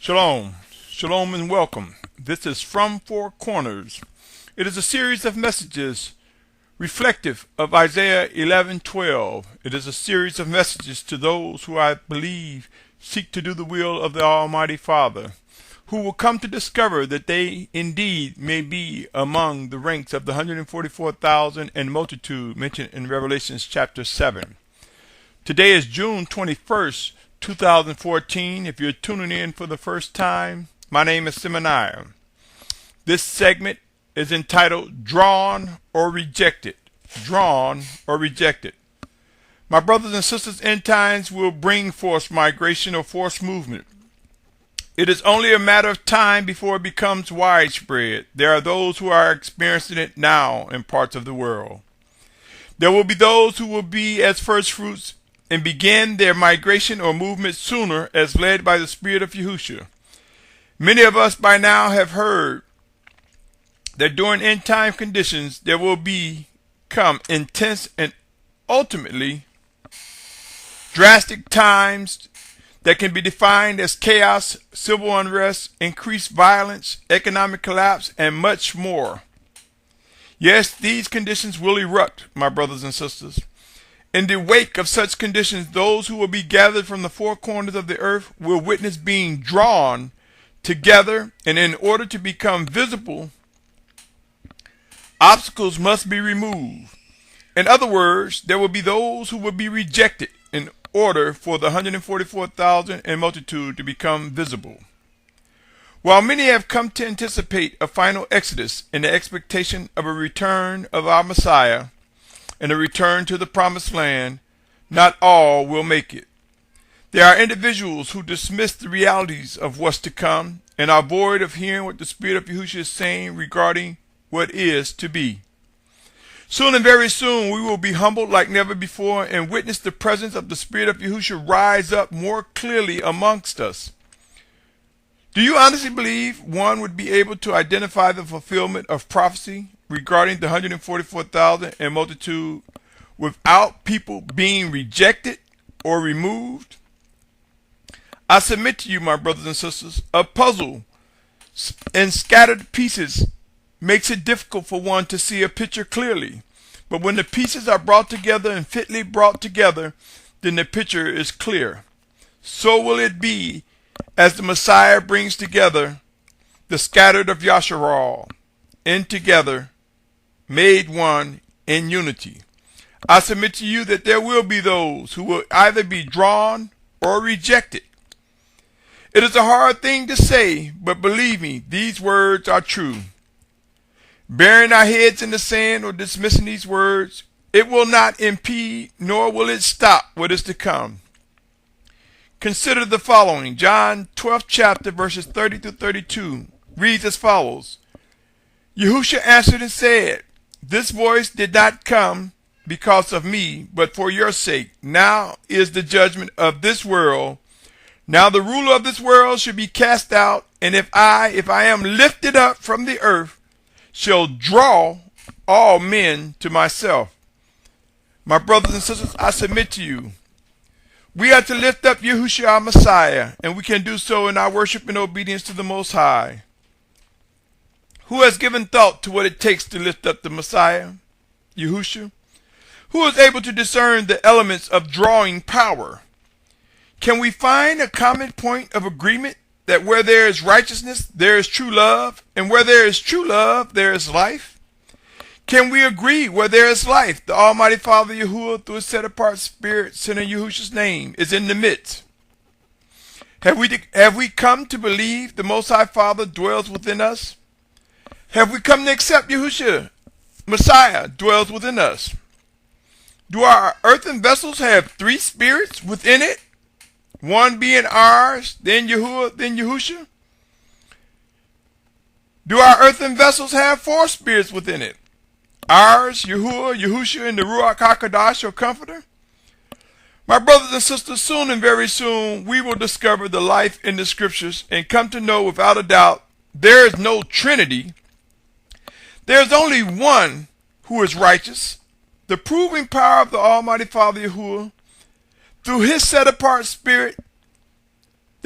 Shalom, shalom and welcome. This is From Four Corners. It is a series of messages reflective of Isaiah 11:12. It is a series of messages to those who I believe seek to do the will of the Almighty Father, who will come to discover that they indeed may be among the ranks of the 144,000 and multitude mentioned in Revelation chapter 7. Today is June 21st, 2014. If you're tuning in for the first time, my name is Symmanayah. This segment is entitled Drawn or Rejected. Drawn or Rejected. My brothers and sisters, end times will bring forced migration or forced movement. It is only a matter of time before it becomes widespread. There are those who are experiencing it now in parts of the world. There will be those who will be as first fruits and begin their migration or movement sooner as led by the Spirit of Yahusha. Many of us by now have heard that during end time conditions there will become intense and ultimately drastic times that can be defined as chaos, civil unrest, increased violence, economic collapse, and much more. Yes, these conditions will erupt, my brothers and sisters. In the wake of such conditions, those who will be gathered from the four corners of the earth will witness being drawn together, and in order to become visible, obstacles must be removed. In other words, there will be those who will be rejected in order for the 144,000 and multitude to become visible. While many have come to anticipate a final exodus in the expectation of a return of our Messiah, and a return to the promised land, not all will make it. There are individuals who dismiss the realities of what's to come and are void of hearing what the Spirit of Yahusha is saying regarding what is to be. Soon and very soon we will be humbled like never before and witness the presence of the Spirit of Yahusha rise up more clearly amongst us. Do you honestly believe one would be able to identify the fulfillment of prophecy regarding the 144,000 and multitude without people being rejected or removed? I submit to you, my brothers and sisters, a puzzle in scattered pieces makes it difficult for one to see a picture clearly. But when the pieces are brought together and fitly brought together, then the picture is clear. So will it be as the Messiah brings together the scattered of Yasharal in together, made one in unity. I submit to you that there will be those who will either be drawn or rejected. It is a hard thing to say, but believe me, these words are true. Burying our heads in the sand or dismissing these words, it will not impede nor will it stop what is to come. Consider the following. John 12th chapter verses 30 through 32 reads as follows. Yahusha answered and said, "This voice did not come because of me, but for your sake. Now is the judgment of this world. Now the ruler of this world shall be cast out, and if I am lifted up from the earth, shall draw all men to myself." My brothers and sisters, I submit to you, we are to lift up Yahusha Messiah, and we can do so in our worship and obedience to the Most High. Who has given thought to what it takes to lift up the Messiah, Yahusha? Who is able to discern the elements of drawing power? Can we find a common point of agreement that where there is righteousness, there is true love, and where there is true love, there is life? Can we agree where there is life, the Almighty Father Yahuah, through his set-apart Spirit, sent in Yahusha's name, is in the midst? Have we come to believe the Most High Father dwells within us? Have we come to accept Yahusha Messiah dwells within us? Do our earthen vessels have three spirits within it? One being ours, then Yahuah, then Yahusha? Do our earthen vessels have four spirits within it? Ours, Yahuah, Yahusha, and the Ruach HaKodesh, or Comforter? My brothers and sisters, soon and very soon we will discover the life in the Scriptures and come to know without a doubt there is no Trinity. There is only one who is righteous, the proving power of the Almighty Father Yahuah, through his set-apart Spirit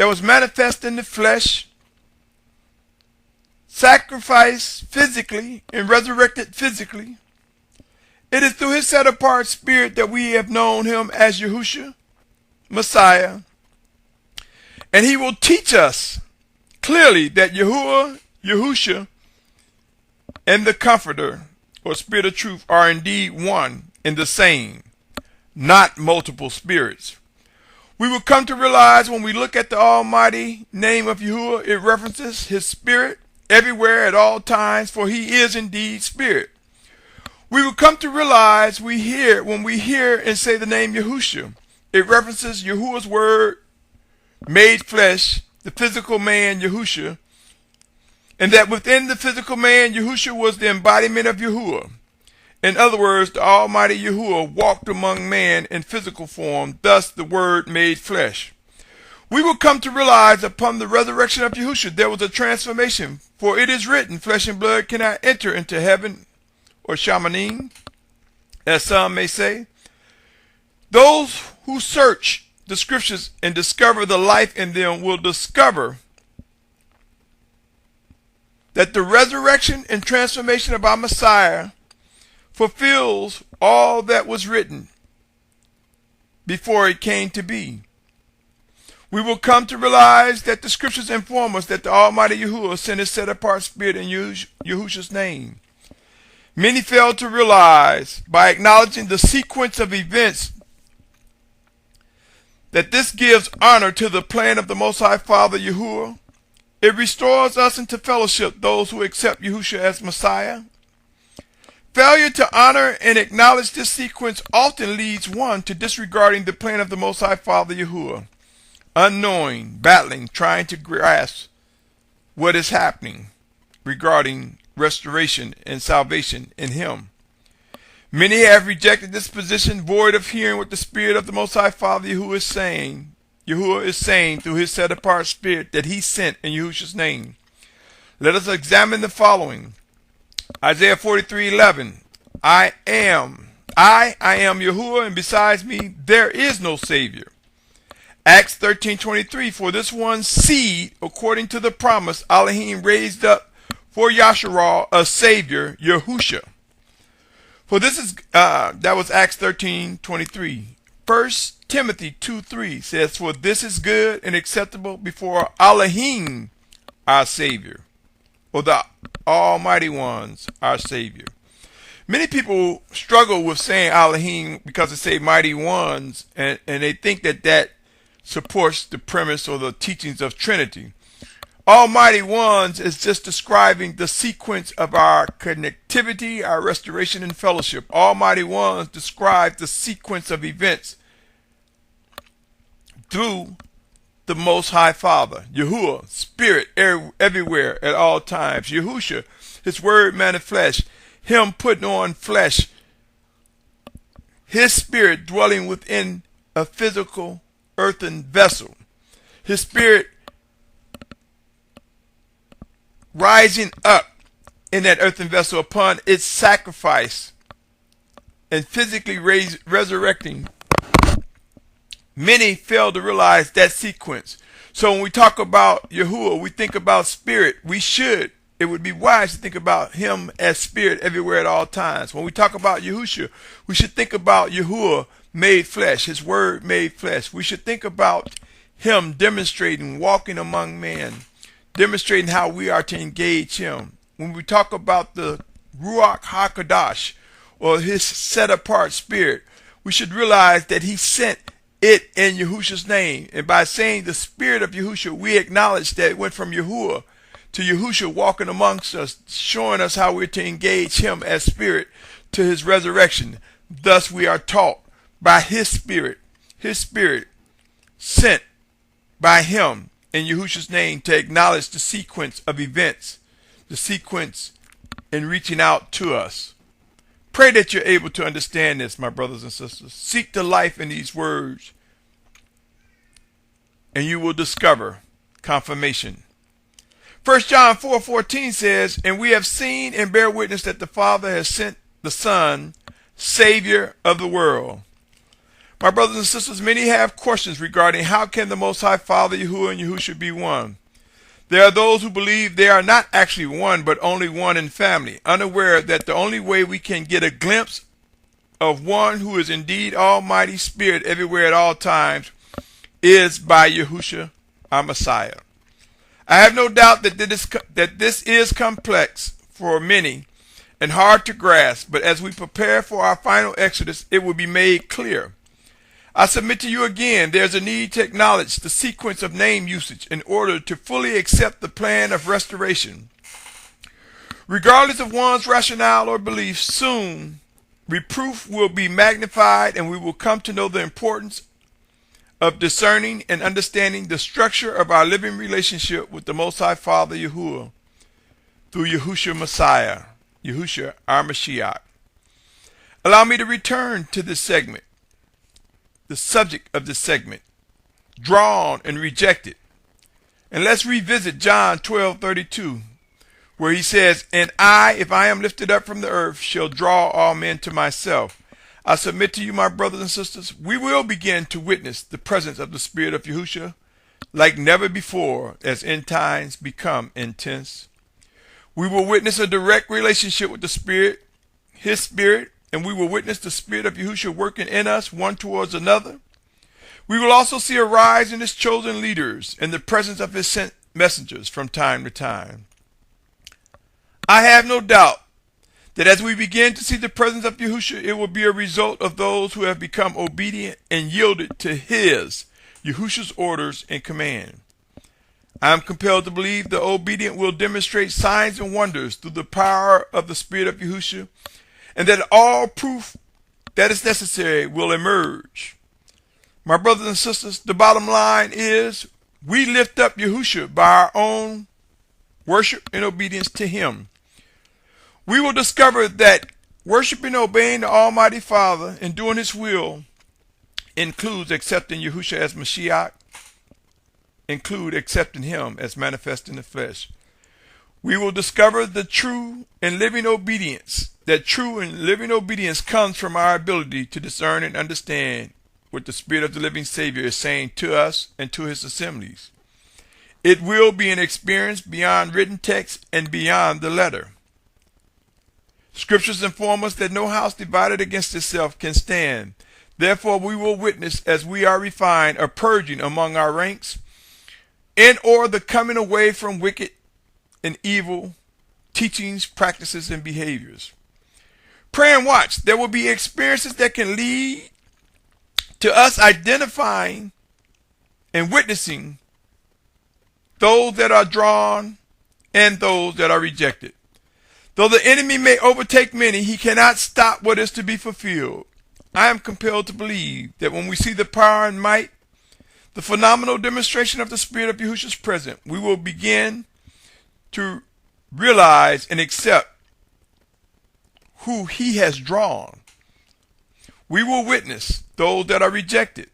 that was manifest in the flesh, sacrificed physically, and resurrected physically. It is through his set-apart spirit that we have known him as Yahusha Messiah. And he will teach us clearly that Yahuwah, Yahusha, and the Comforter, or Spirit of Truth, are indeed one and the same, not multiple spirits. We will come to realize when we look at the almighty name of Yahuwah, it references his spirit everywhere at all times, for he is indeed spirit. We will come to realize when we hear and say the name Yahusha, it references Yahuwah's word made flesh, the physical man Yahusha, and that within the physical man Yahusha was the embodiment of Yahuwah. In other words, the Almighty Yahuwah walked among man in physical form, thus the Word made flesh. We will come to realize upon the resurrection of Yahusha there was a transformation, for it is written, flesh and blood cannot enter into heaven, or Symmanayah, as some may say. Those who search the scriptures and discover the life in them will discover that the resurrection and transformation of our Messiah fulfills all that was written before it came to be. We will come to realize that the scriptures inform us that the Almighty Yahuwah sent his set-apart spirit in Yahusha's name. Many fail to realize, by acknowledging the sequence of events, that this gives honor to the plan of the Most High Father Yahuah. It restores us into fellowship, those who accept Yahusha as Messiah. Failure to honor and acknowledge this sequence often leads one to disregarding the plan of the Most High Father Yahuah, unknowing, battling, trying to grasp what is happening regarding restoration and salvation in him. Many have rejected this position, void of hearing what the Spirit of the Most High Father Yahuah is saying. Yahuwah is saying through his set-apart spirit that he sent in Yahusha's name. Let us examine the following. Isaiah 43:11. I am Yahuwah, and besides me there is no Savior. Acts 13:23. For this one seed, according to the promise, Elohim raised up for Yasharal a Savior, Yahusha. For this is that was Acts 13:23. 1 Timothy 2:3 says, for this is good and acceptable before Elohim, our Savior, or the Almighty Ones, our Savior. Many people struggle with saying Elohim because they say mighty ones, and they think that supports the premise or the teachings of Trinity. Almighty Ones is just describing the sequence of our connectivity, our restoration and fellowship. Almighty Ones describe the sequence of events through the Most High Father, Yahuwah, Spirit everywhere at all times. Yahusha, his word manifest, him putting on flesh, his spirit dwelling within a physical earthen vessel, his spirit rising up in that earthen vessel upon its sacrifice and physically resurrecting. Many fail to realize that sequence. So when we talk about Yahuwah, we think about spirit. It would be wise to think about him as spirit everywhere at all times. When we talk about Yahusha, we should think about Yahuwah made flesh, his word made flesh. We should think about him demonstrating, walking among men, demonstrating how we are to engage him. When we talk about the Ruach HaKadosh, or his set-apart spirit, we should realize that he sent it in Yahusha's name. And by saying the spirit of Yahusha, we acknowledge that it went from Yahuwah to Yahusha walking amongst us, showing us how we're to engage him as spirit to his resurrection. Thus we are taught by his spirit sent by him in Yahusha's name to acknowledge the sequence of events, the sequence in reaching out to us. Pray that you're able to understand this, my brothers and sisters. Seek the life in these words, and you will discover confirmation. 1 John 4:14 says, and we have seen and bear witness that the Father has sent the Son, Savior of the world. My brothers and sisters, many have questions regarding how can the Most High Father Yahuah and Yahusha be one. There are those who believe they are not actually one, but only one in family, unaware that the only way we can get a glimpse of one who is indeed Almighty Spirit everywhere at all times is by Yahusha, our Messiah. I have no doubt that this is complex for many and hard to grasp, but as we prepare for our final exodus, it will be made clear. I submit to you again, there's a need to acknowledge the sequence of name usage in order to fully accept the plan of restoration. Regardless of one's rationale or belief, soon reproof will be magnified and we will come to know the importance of discerning and understanding the structure of our living relationship with the Most High Father Yahuah through Yahusha Messiah, Yahusha our Mashyach. Allow me to return to this segment. The subject of this segment, drawn and rejected. And let's revisit John 12:32, where he says, "And I, if I am lifted up from the earth, shall draw all men to myself." I submit to you, my brothers and sisters, we will begin to witness the presence of the Spirit of Yahusha like never before as end times become intense. We will witness a direct relationship with the Spirit, His Spirit, and we will witness the Spirit of Yahusha working in us one towards another. We will also see a rise in His chosen leaders and the presence of His sent messengers from time to time. I have no doubt that as we begin to see the presence of Yahusha, it will be a result of those who have become obedient and yielded to His, Yahusha's orders and command. I am compelled to believe the obedient will demonstrate signs and wonders through the power of the Spirit of Yahusha, and that all proof that is necessary will emerge. My brothers and sisters, the bottom line is we lift up Yahusha by our own worship and obedience to Him. We will discover that worshiping and obeying the Almighty Father and doing His will includes accepting Yahusha as Mashyach, include accepting Him as manifest in the flesh. We will discover the true and living obedience. That true and living obedience comes from our ability to discern and understand what the Spirit of the living Savior is saying to us and to His assemblies. It will be an experience beyond written text and beyond the letter. Scriptures inform us that no house divided against itself can stand. Therefore we will witness as we are refined a purging among our ranks, and or the coming away from wicked and evil teachings, practices, and behaviors. Pray and watch. There will be experiences that can lead to us identifying and witnessing those that are drawn and those that are rejected. Though the enemy may overtake many, he cannot stop what is to be fulfilled. I am compelled to believe that when we see the power and might, the phenomenal demonstration of the Spirit of Yahusha's presence, we will begin to realize and accept who He has drawn. We will witness those that are rejected.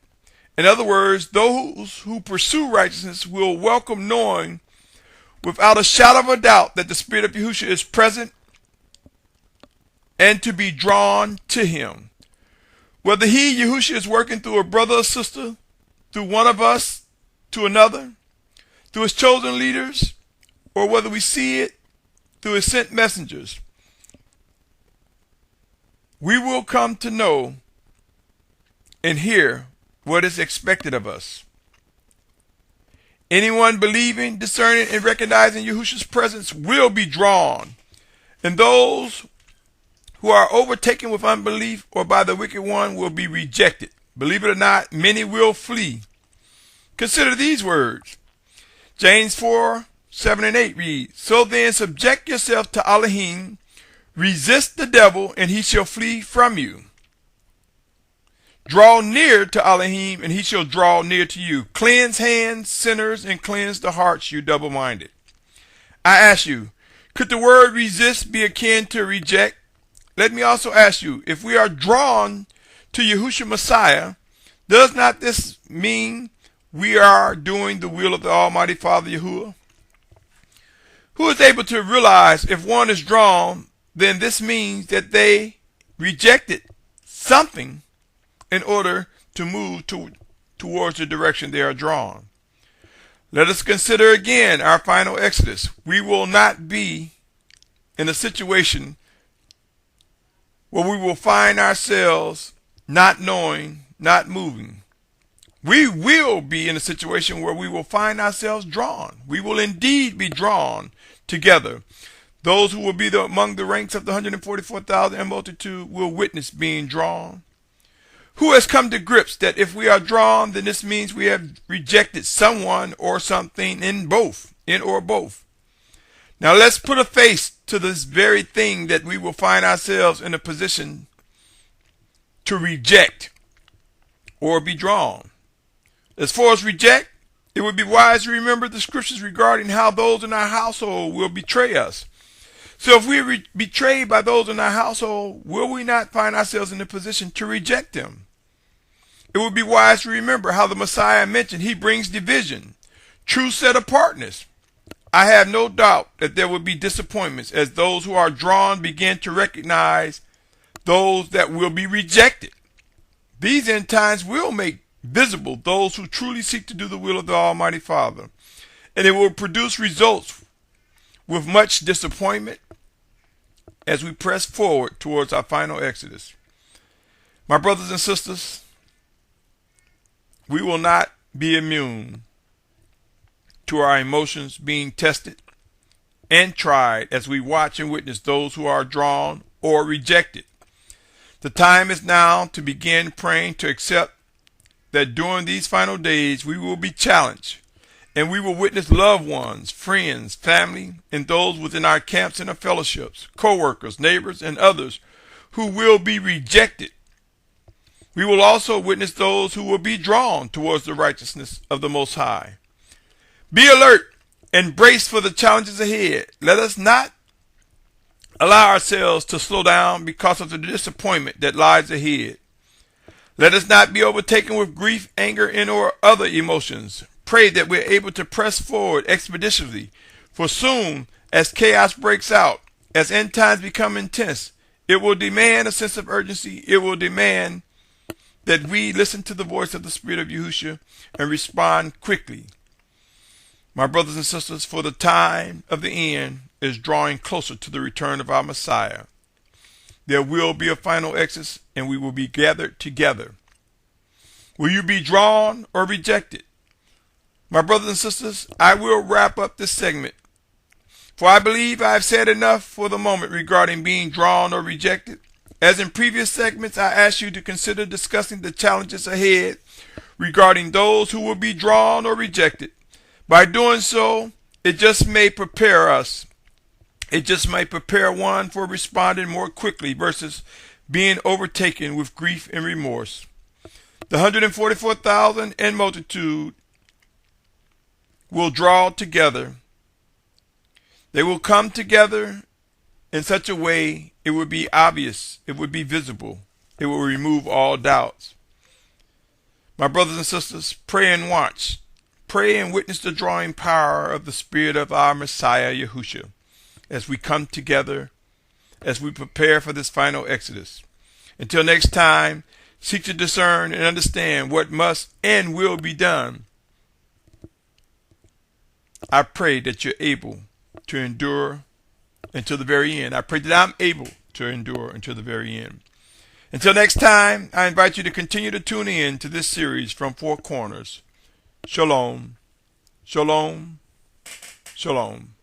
In other words, those who pursue righteousness will welcome knowing without a shadow of a doubt that the Spirit of Yahusha is present and to be drawn to Him. Whether He, Yahusha, is working through a brother or sister, through one of us to another, through His chosen leaders, or whether we see it through His sent messengers, we will come to know and hear what is expected of us. Anyone believing, discerning, and recognizing Yahusha's presence will be drawn, and those who are overtaken with unbelief or by the wicked one will be rejected. Believe it or not, many will flee. Consider these words. James 4:7-8 reads, "So then subject yourself to Elohim, resist the devil, and he shall flee from you. Draw near to Elohim, and He shall draw near to you. Cleanse hands, sinners, and cleanse the hearts, you double-minded." I ask you, could the word resist be akin to reject? Let me also ask you, if we are drawn to Yahusha Messiah, does not this mean we are doing the will of the Almighty Father Yahuah? Who is able to realize if one is drawn, then this means that they rejected something in order to move towards the direction they are drawn. Let us consider again our final exodus. We will not be in a situation where we will find ourselves not knowing, not moving. We will be in a situation where we will find ourselves drawn. We will indeed be drawn together. Those who will be among the ranks of the 144,000 and multitude will witness being drawn. Who has come to grips that if we are drawn, then this means we have rejected someone or something in or both. Now let's put a face to this very thing that we will find ourselves in a position to reject or be drawn. As far as reject, it would be wise to remember the scriptures regarding how those in our household will betray us. So if we are betrayed by those in our household, will we not find ourselves in a position to reject them? It would be wise to remember how the Messiah mentioned he brings division, true set apartness. I have no doubt that there will be disappointments as those who are drawn begin to recognize those that will be rejected. These end times will make visible those who truly seek to do the will of the Almighty Father, and it will produce results with much disappointment as we press forward towards our final exodus. My brothers and sisters, we will not be immune to our emotions being tested and tried as we watch and witness those who are drawn or rejected. The time is now to begin praying to accept that during these final days we will be challenged and we will witness loved ones, friends, family, and those within our camps and our fellowships, co-workers, neighbors, and others who will be rejected. We will also witness those who will be drawn towards the righteousness of the Most High. Be alert and brace for the challenges ahead. Let us not allow ourselves to slow down because of the disappointment that lies ahead. Let us not be overtaken with grief, anger, and or other emotions. Pray that we're able to press forward expeditiously, for soon as chaos breaks out, as end times become intense, it will demand a sense of urgency. It will demand that we listen to the voice of the Spirit of Yahusha and respond quickly. My brothers and sisters, for the time of the end is drawing closer to the return of our Messiah. There will be a final exodus and we will be gathered together. Will you be drawn or rejected? My brothers and sisters, I will wrap up this segment, for I believe I have said enough for the moment regarding being drawn or rejected. As in previous segments, I ask you to consider discussing the challenges ahead regarding those who will be drawn or rejected. By doing so, it just may prepare us. It just may prepare one for responding more quickly versus being overtaken with grief and remorse. The 144,000 and multitude will draw together. They will come together in such a way it would be obvious, it would be visible, it will remove all doubts. My brothers and sisters, pray and watch. Pray and witness the drawing power of the Spirit of our Messiah Yahusha as we come together, as we prepare for this final exodus. Until next time, seek to discern and understand what must and will be done. I pray that you're able to endure until the very end. I pray that I'm able to endure until the very end. Until next time, I invite you to continue to tune in to this series from Four Corners. Shalom, shalom, shalom.